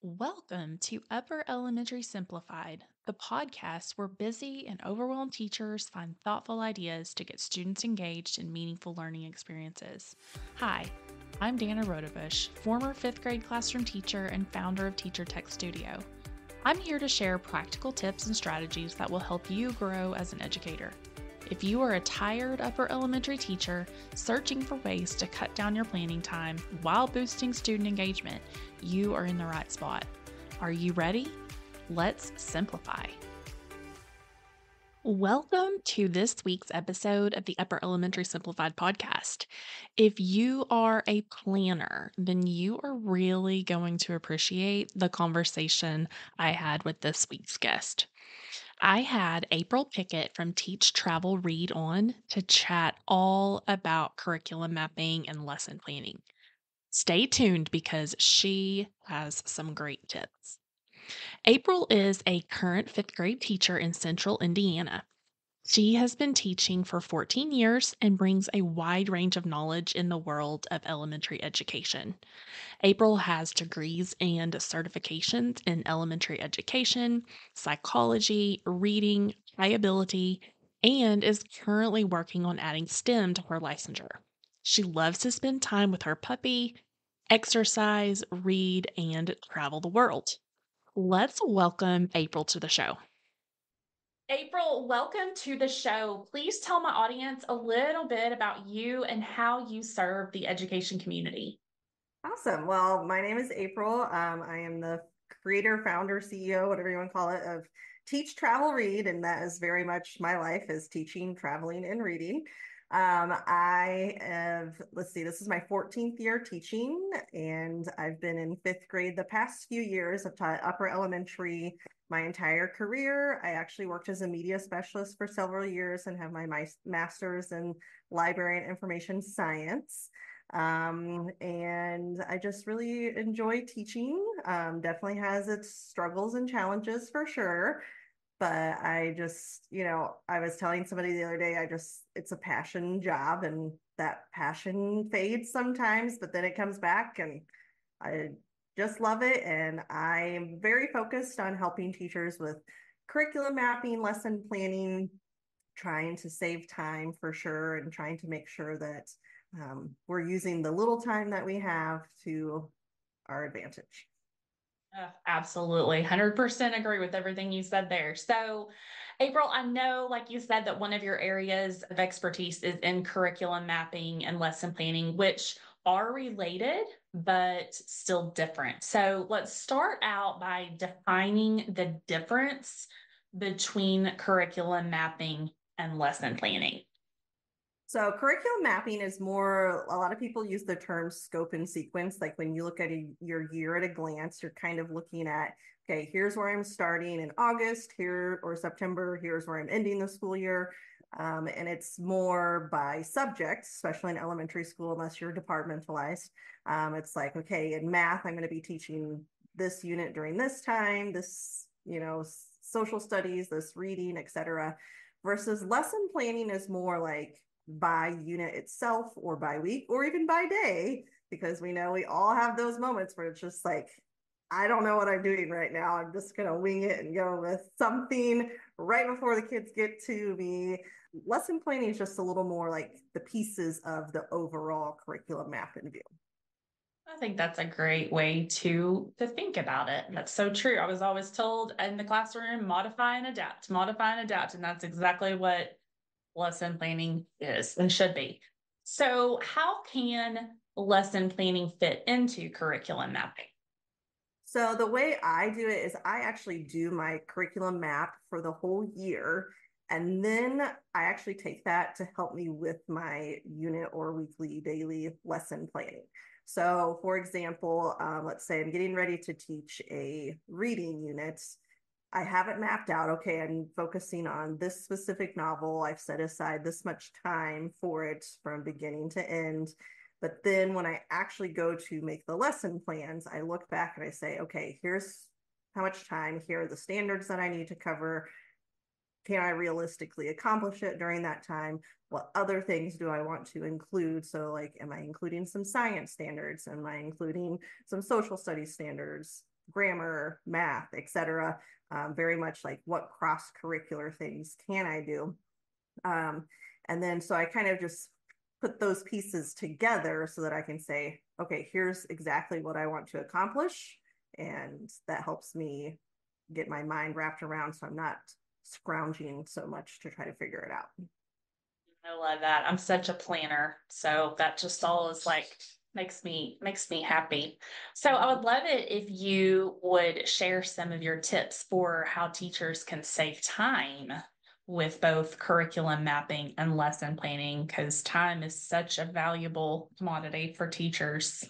Welcome to Upper Elementary Simplified, the podcast where busy and overwhelmed teachers find thoughtful ideas to get students engaged in meaningful learning experiences. Hi, I'm Danna Rodebush, former fifth grade classroom teacher and founder of Teacher Tech Studio. I'm here to share practical tips and strategies that will help you grow as an educator. If you are a tired upper elementary teacher searching for ways to cut down your planning time while boosting student engagement, you are in the right spot. Are you ready? Let's simplify. Welcome to this week's episode of the Upper Elementary Simplified podcast. If you are a planner, then you are really going to appreciate the conversation I had with this week's guest. I had April Pickett from Teach Travel Read on to chat all about curriculum mapping and lesson planning. Stay tuned because she has some great tips. April is a current fifth grade teacher in central Indiana. She has been teaching for 14 years and brings a wide range of knowledge in the world of elementary education. April has degrees and certifications in elementary education, psychology, reading, pliability, and is currently working on adding STEM to her licensure. She loves to spend time with her puppy, exercise, read, and travel the world. Let's welcome April to the show. April, welcome to the show. Please tell my audience a little bit about you and how you serve the education community. Awesome. Well, my name is April. I am the creator, founder, CEO, whatever you want to call it, of Teach Travel Read, and that is very much my life is teaching, traveling, and reading. I have, let's see, this is my 14th year teaching, and I've been in fifth grade the past few years. I've taught upper elementary my entire career. I actually worked as a media specialist for several years and have my master's in library and information science. And I just really enjoy teaching. Definitely has its struggles and challenges for sure. But I just, I was telling somebody the other day, it's a passion job and that passion fades sometimes, but then it comes back and I just love it. And I'm very focused on helping teachers with curriculum mapping, lesson planning, trying to save time for sure, and trying to make sure that we're using the little time that we have to our advantage. Absolutely. 100% agree with everything you said there. So, April, I know, like you said, that one of your areas of expertise is in curriculum mapping and lesson planning, which are related, but still different. So, let's start out by defining the difference between curriculum mapping and lesson planning. So curriculum mapping is more, a lot of people use the term scope and sequence. Like when you look at your year at a glance, you're kind of looking at, okay, here's where I'm starting in August here or September, here's where I'm ending the school year. And it's more by subject, especially in elementary school, unless you're departmentalized. It's like, okay, in math, I'm going to be teaching this unit during this time, this, social studies, this reading, etc. Versus lesson planning is more like by unit itself or by week or even by day, because we know we all have those moments where it's just like, I don't know what I'm doing right now. I'm just going to wing it and go with something right before the kids get to me. Lesson planning is just a little more like the pieces of the overall curriculum map in view. I think that's a great way to think about it. That's so true. I was always told in the classroom, modify and adapt, and that's exactly what lesson planning is and should be. So, how can lesson planning fit into curriculum mapping? So the way I do it is I actually do my curriculum map for the whole year. And then I actually take that to help me with my unit or weekly, daily lesson planning. So, for example, let's say I'm getting ready to teach a reading unit. I have it mapped out. Okay, I'm focusing on this specific novel. I've set aside this much time for it from beginning to end. But then when I actually go to make the lesson plans, I look back and I say, okay, here's how much time. Here are the standards that I need to cover. Can I realistically accomplish it during that time? What other things do I want to include? So, like, am I including some science standards? Am I including some social studies standards? grammar, math, etc. Very much like what cross-curricular things can I do? Um, and then so I kind of just put those pieces together so that I can say, okay, here's exactly what I want to accomplish. And that helps me get my mind wrapped around so I'm not scrounging so much to try to figure it out. I love that. I'm such a planner. So that just all is like makes me happy. So I would love it if you would share some of your tips for how teachers can save time with both curriculum mapping and lesson planning, because time is such a valuable commodity for teachers.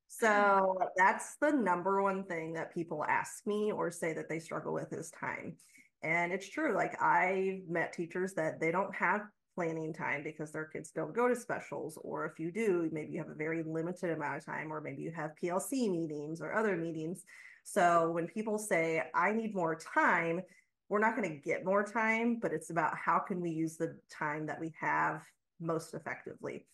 So that's the number one thing that people ask me or say that they struggle with is time. And it's true. Like I've met teachers that they don't have planning time because their kids don't go to specials, or if you do, maybe you have a very limited amount of time, or maybe you have PLC meetings or other meetings. So when people say, I need more time, we're not going to get more time, but it's about how can we use the time that we have most effectively.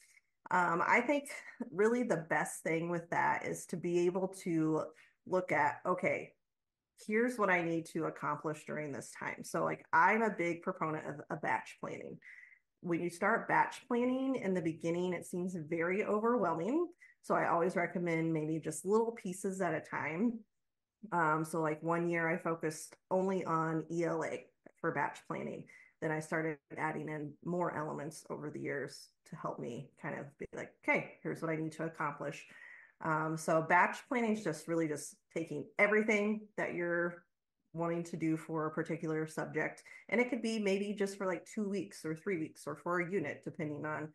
I think really the best thing with that is to be able to look at, okay, here's what I need to accomplish during this time. So, like, I'm a big proponent of a batch planning. When you start batch planning in the beginning, it seems very overwhelming. So, I always recommend maybe just little pieces at a time. So like one year I focused only on ELA for batch planning. Then I started adding in more elements over the years to help me kind of be like, okay, here's what I need to accomplish. So batch planning is just really just taking everything that you're wanting to do for a particular subject. And it could be maybe just for like 2 weeks or 3 weeks or for a unit, depending on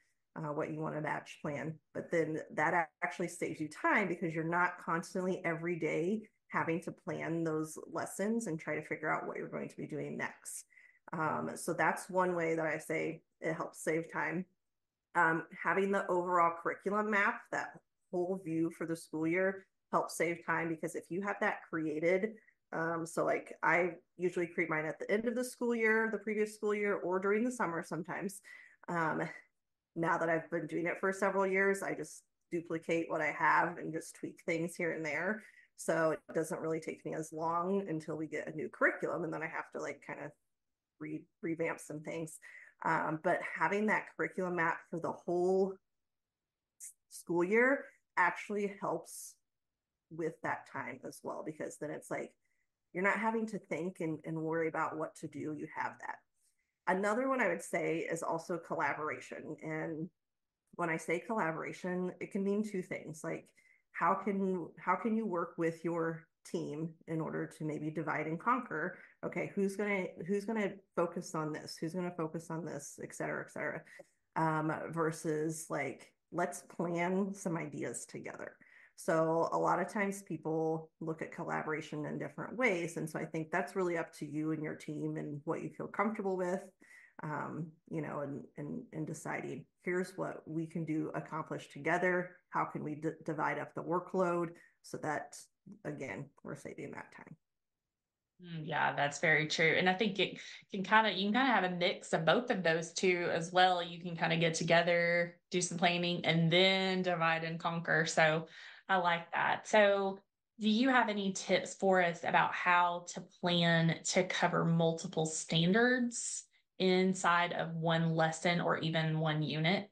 what you want to batch plan. But then that actually saves you time because you're not constantly every day having to plan those lessons and try to figure out what you're going to be doing next. So that's one way that I say it helps save time. Having the overall curriculum map, that whole view for the school year, helps save time because if you have that created, so like I usually create mine at the end of the school year, the previous school year, or during the summer sometimes. Um, now that I've been doing it for several years, I just duplicate what I have and just tweak things here and there. So it doesn't really take me as long until we get a new curriculum, and then I have to like kind of revamp some things. But having that curriculum map for the whole school year actually helps with that time as well, because then it's like you're not having to think and worry about what to do. You have that. Another one I would say is also collaboration. And when I say collaboration, it can mean two things. Like how can you work with your team in order to maybe divide and conquer? Okay, who's gonna focus on this? Who's gonna focus on this, et cetera, et cetera. Versus like let's plan some ideas together. So a lot of times people look at collaboration in different ways. And so I think that's really up to you and your team and what you feel comfortable with, and deciding here's what we can do, accomplish together. How can we divide up the workload so that, again, we're saving that time. Yeah, that's very true. And I think it can kind of, you can kind of have a mix of both of those two as well. You can kind of get together, do some planning, and then divide and conquer. So I like that. So do you have any tips for us about how to plan to cover multiple standards inside of one lesson or even one unit?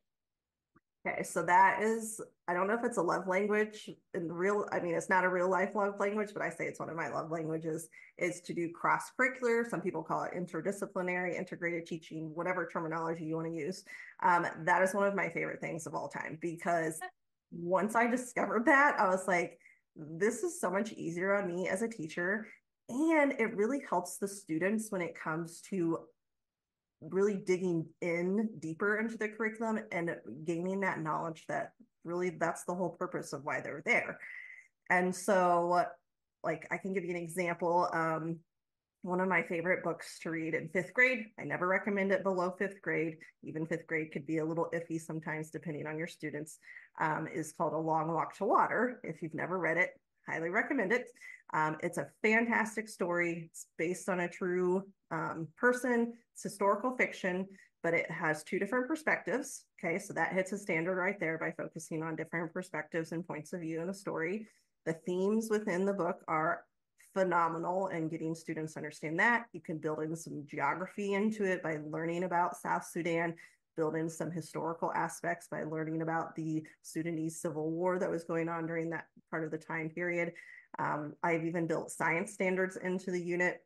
Okay, so that is, I don't know if it's a love language in real, I mean, it's not a real life love language, but I say it's one of my love languages, is to do cross curricular. Some people call it interdisciplinary, integrated teaching, whatever terminology you want to use. That is one of my favorite things of all time because once I discovered that, I was like, this is so much easier on me as a teacher. And it really helps the students when it comes to really digging in deeper into the curriculum and gaining that knowledge that really that's the whole purpose of why they're there. And so, like, I can give you an example. One of my favorite books to read in fifth grade. I never recommend it below fifth grade. Even fifth grade could be a little iffy sometimes, depending on your students. Is called A Long Walk to Water. If you've never read it, highly recommend it. It's a fantastic story. It's based on a true person. It's historical fiction, but it has two different perspectives. Okay, so that hits a standard right there by focusing on different perspectives and points of view in a story. The themes within the book are phenomenal, and getting students to understand that. You can build in some geography into it by learning about South Sudan, build in some historical aspects by learning about the Sudanese Civil War that was going on during that part of the time period. I've even built science standards into the unit,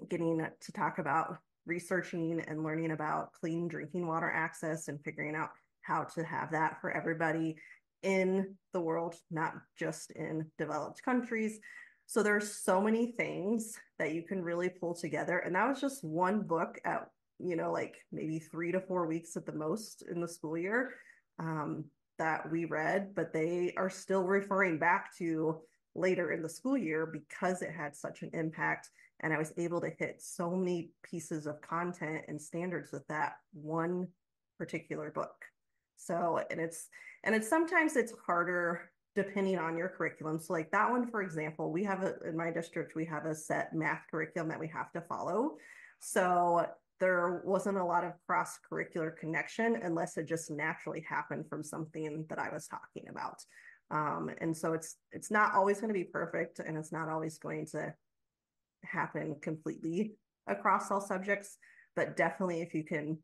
getting to talk about researching and learning about clean drinking water access and figuring out how to have that for everybody in the world, not just in developed countries. So there's so many things that you can really pull together. And that was just one book at, like maybe 3 to 4 weeks at the most in the school year, that we read, but they are still referring back to later in the school year because it had such an impact. And I was able to hit so many pieces of content and standards with that one particular book. So, and it's sometimes it's harder depending on your curriculum. So like that one, for example, in my district, we have a set math curriculum that we have to follow. So there wasn't a lot of cross-curricular connection unless it just naturally happened from something that I was talking about. And so it's not always going to be perfect, and it's not always going to happen completely across all subjects, but definitely if you can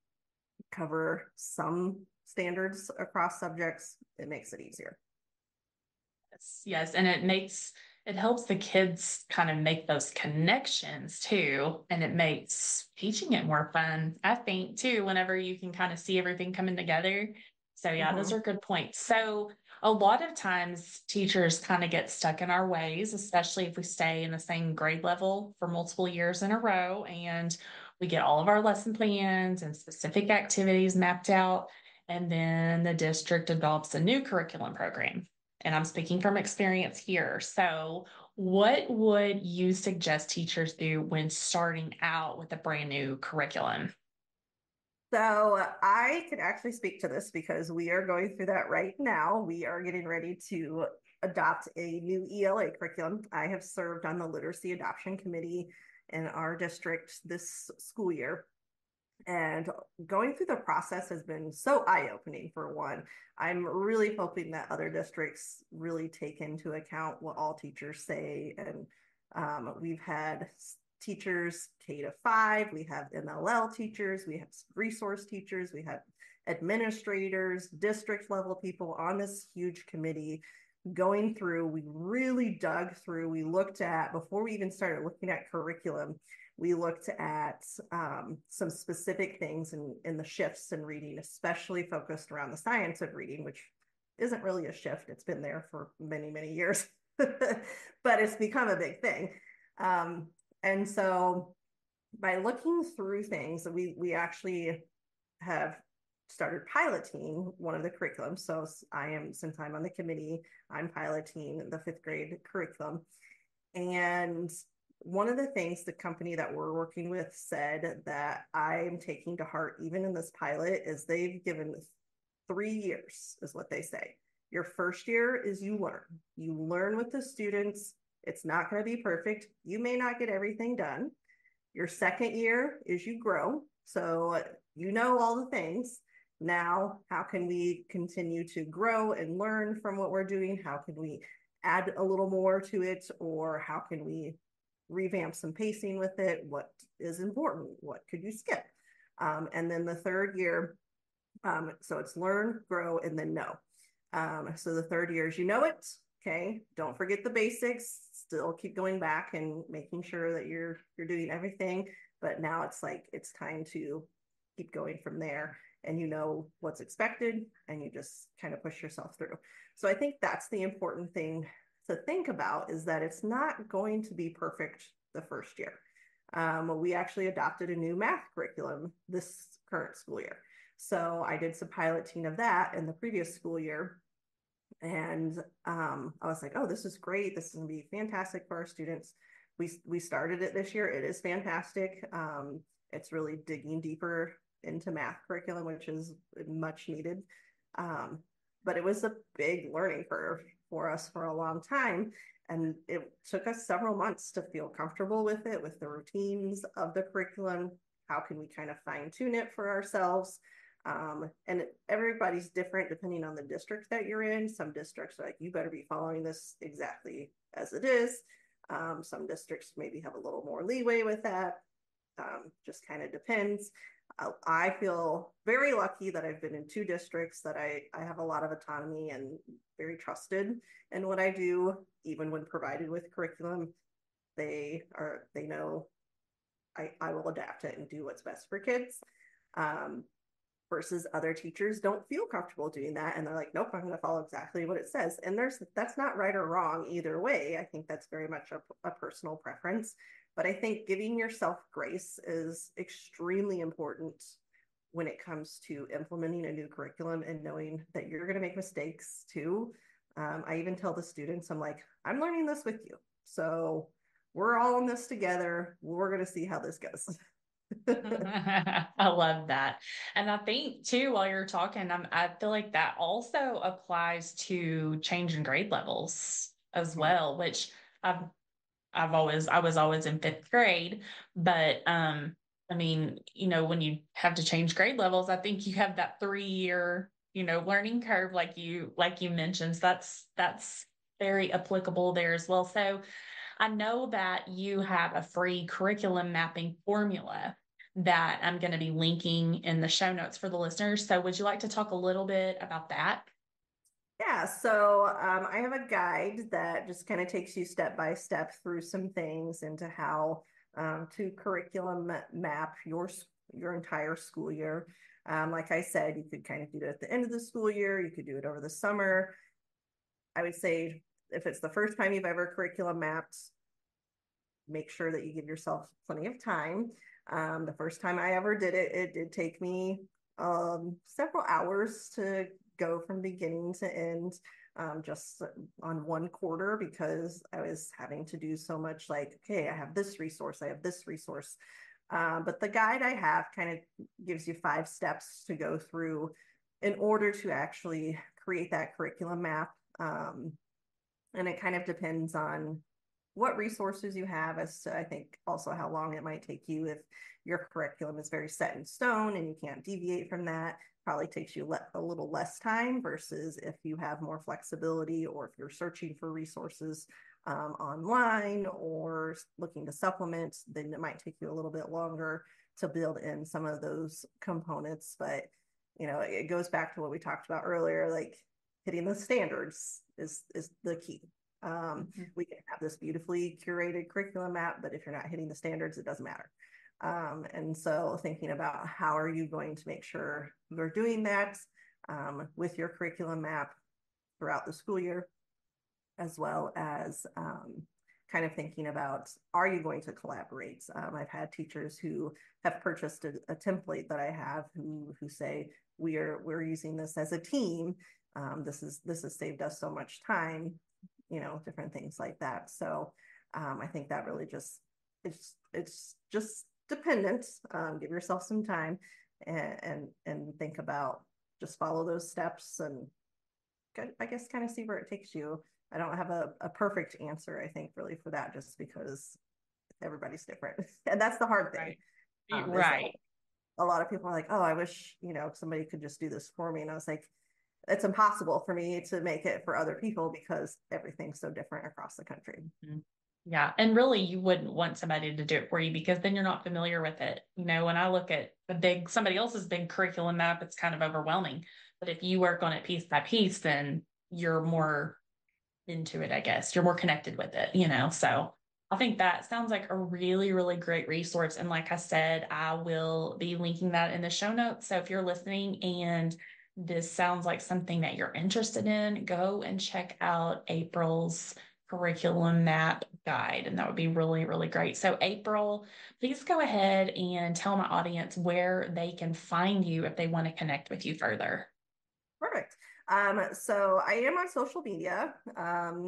cover some standards across subjects, it makes it easier. Yes, and it helps the kids kind of make those connections too, and it makes teaching it more fun, I think, too, whenever you can kind of see everything coming together. So yeah, those Mm-hmm. are good points. So a lot of times teachers kind of get stuck in our ways, especially if we stay in the same grade level for multiple years in a row and we get all of our lesson plans and specific activities mapped out, and then the district adopts a new curriculum program, and I'm speaking from experience here. So, what would you suggest teachers do when starting out with a brand new curriculum? So I could actually speak to this because we are going through that right now. We are getting ready to adopt a new ELA curriculum. I have served on the Literacy Adoption Committee in our district this school year. And going through the process has been so eye-opening for one. I'm really hoping that other districts really take into account what all teachers say. And we've had teachers K-5, we have MLL teachers, we have resource teachers, we have administrators, district level people on this huge committee going through. We really dug through. We looked at, before we even started looking at curriculum, we looked at some specific things in the shifts in reading, especially focused around the science of reading, which isn't really a shift. It's been there for many, many years, but it's become a big thing. And so by looking through things, we actually have started piloting one of the curriculums. So since I'm on the committee, I'm piloting the 5th grade curriculum. And one of the things the company that we're working with said that I'm taking to heart, even in this pilot, is they've given 3 years, is what they say. Your first year is you learn. You learn with the students. It's not going to be perfect. You may not get everything done. Your second year is you grow. So you know all the things. Now, how can we continue to grow and learn from what we're doing? How can we add a little more to it? Or how can we revamp some pacing with it? What is important? What could you skip? And then the third year, so it's learn, grow, and then know. So the third year is you know it. Okay, don't forget the basics. Still keep going back and making sure that you're doing everything. But now it's like it's time to keep going from there, and you know what's expected, and you just kind of push yourself through. So I think that's the important thing to think about, is that it's not going to be perfect the first year. We actually adopted a new math curriculum this current school year. So I did some piloting of that in the previous school year. And I was like, oh, this is great. This is going to be fantastic for our students. We started it this year. It is fantastic. It's really digging deeper into math curriculum, which is much needed. But it was a big learning curve for us for a long time. And it took us several months to feel comfortable with it, with the routines of the curriculum. How can we kind of fine tune it for ourselves? And everybody's different depending on the district that you're in. Some districts are like, you better be following this exactly as it is. Some districts maybe have a little more leeway with that. Just kind of depends. I feel very lucky that I've been in two districts that I have a lot of autonomy and very trusted in what I do, even when provided with curriculum. They know I will adapt it and do what's best for kids. Um, versus other teachers don't feel comfortable doing that, and they're like, nope, I'm going to follow exactly what it says. And that's not right or wrong either way. I think that's very much a personal preference, but I think giving yourself grace is extremely important when it comes to implementing a new curriculum and knowing that you're going to make mistakes too. I even tell the students, I'm like, I'm learning this with you, so we're all in this together. We're going to see how this goes. I love that. And I think too, while you're talking, I feel like that also applies to changing grade levels as well, which I've I was always in fifth grade, but I mean, when you have to change grade levels, I think you have that 3 year, learning curve, like you mentioned. So that's very applicable there as well. So I know that you have a free curriculum mapping formula that I'm going to be linking in the show notes for the listeners. So would you like to talk a little bit about that? Yeah, so I have a guide that just kind of takes you step by step through some things into how to curriculum map your entire school year. Like I said, you could kind of do it at the end of the school year. You could do it over the summer. I would say if it's the first time you've ever curriculum mapped, make sure that you give yourself plenty of time. The first time I ever did it, it did take me several hours to go from beginning to end, just on one quarter, because I was having to do so much, like, okay, I have this resource, I have this resource. But the guide I have kind of gives you 5 steps to go through in order to actually create that curriculum map. And it kind of depends on what resources you have, as to, I think, also how long it might take you. If your curriculum is very set in stone and you can't deviate from that, probably takes you a little less time, versus if you have more flexibility, or if you're searching for resources online or looking to supplement, then it might take you a little bit longer to build in some of those components. But it goes back to what we talked about earlier, like hitting the standards is the key. We can have this beautifully curated curriculum map, but if you're not hitting the standards, it doesn't matter. And so thinking about how are you going to make sure you're doing that with your curriculum map throughout the school year, as well as kind of thinking about, are you going to collaborate? I've had teachers who have purchased a template that I have who say, we're using this as a team. This has saved us so much time, different things like that. So I think that really just, it's just dependent. Give yourself some time and think about, just follow those steps, and I guess kind of see where it takes you. I don't have a perfect answer, I think, really, for that, just because everybody's different. And that's the hard thing. Is that Right. a lot of people are like, oh, I wish, somebody could just do this for me. And I was like, it's impossible for me to make it for other people, because everything's so different across the country. Mhm. Yeah. And really, you wouldn't want somebody to do it for you, because then you're not familiar with it. When I look at somebody else's big curriculum map, it's kind of overwhelming. But if you work on it piece by piece, then you're more into it, I guess. You're more connected with it. So I think that sounds like a really, really great resource. And like I said, I will be linking that in the show notes. So if you're listening and this sounds like something that you're interested in, go and check out April's curriculum map guide. And that would be really, really great. So April, please go ahead and tell my audience where they can find you if they want to connect with you further. Perfect. So I am on social media.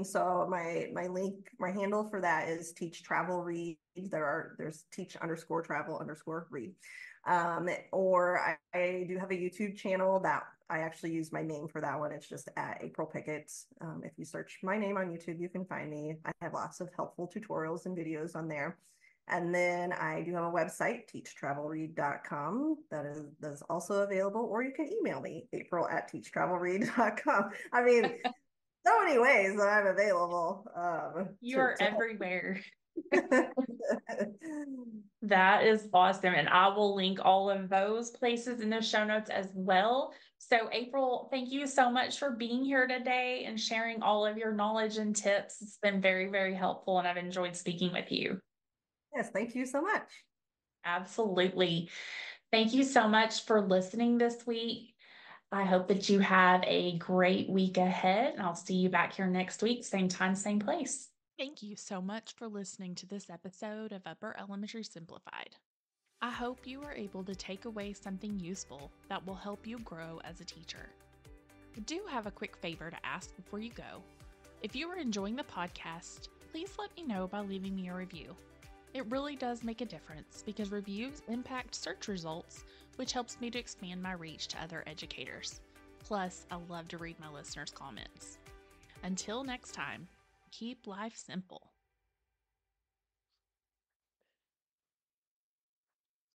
So my link, my handle for that is Teach Travel Read. There's teach underscore travel underscore read. Or I do have a YouTube channel that I actually use my name for that one. It's just at April Pickett. If you search my name on YouTube, you can find me. I have lots of helpful tutorials and videos on there. And then I do have a website, teachtravelread.com. That's also available, or you can email me, april@teachtravelread.com. I mean, so many ways that I'm available You are to everywhere. help. That is awesome. And I will link all of those places in the show notes as well. So, April, thank you so much for being here today and sharing all of your knowledge and tips. It's been very, very helpful, and I've enjoyed speaking with you. Yes, thank you so much. Absolutely. Thank you so much for listening this week. I hope that you have a great week ahead, and I'll see you back here next week, same time, same place. Thank you so much for listening to this episode of Upper Elementary Simplified. I hope you are able to take away something useful that will help you grow as a teacher. I do have a quick favor to ask before you go. If you are enjoying the podcast, please let me know by leaving me a review. It really does make a difference because reviews impact search results, which helps me to expand my reach to other educators. Plus, I love to read my listeners' comments. Until next time, keep life simple.